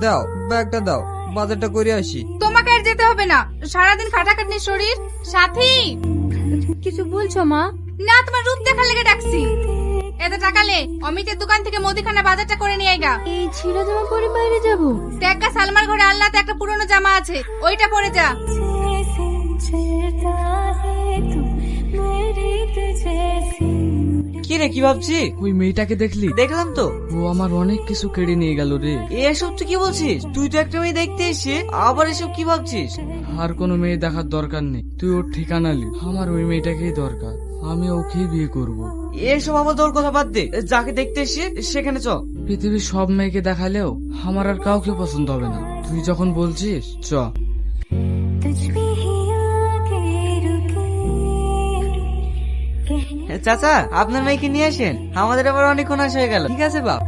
দাও ব্যাগটা দাও, বাজারটা করে আসি। তোমাকে আর যেতে হবে না, সারাদিন খাটাখাটনির শরীর। সাথী, কিছু বলছো মা? না তোমার রূপ দেখার লেগে ডাকছি। এত টাকা লে, অমিতের দোকান থেকে মুদিখানা বাজারটা করে নিয়ে আইগা। এই ছিঁড়া জামা পরে বাইরে যাবো? দেখা সালমার ঘরে আল্লাহতে একটা পুরনো জামা আছে, ওইটা পরে যা। কি রে, কি ভাবছি? ওই মেয়েটাকে দেখলি? দেখলাম তো। ও আমার অনেক কিছু কেড়ে নিয়ে গেল রে। এসব তুই কি বলছিস? তুই তো একটা মেয়ে দেখতে এসে আবার এসব কি ভাবছিস? আর কোনো মেয়ে দেখার দরকার নেই, তুই ওর ঠিকানা লি। আমার ওই মেয়েটাকেই দরকার, আমি ওকেই বিয়ে করব। এসব আমার তোর কথা বাদ দে, যাকে দেখতে এসে সেখানে চ। পৃথিবীর সব মেয়েকে দেখালেও আমার আর কাউকে পছন্দ হবে না, তুই যখন বলছিস চ। চাচা, আপনার মেয়েকে নিয়ে আসেন, আমাদের আবার অনেকক্ষণ আসা হয়ে গেল। ঠিক আছে বাপ।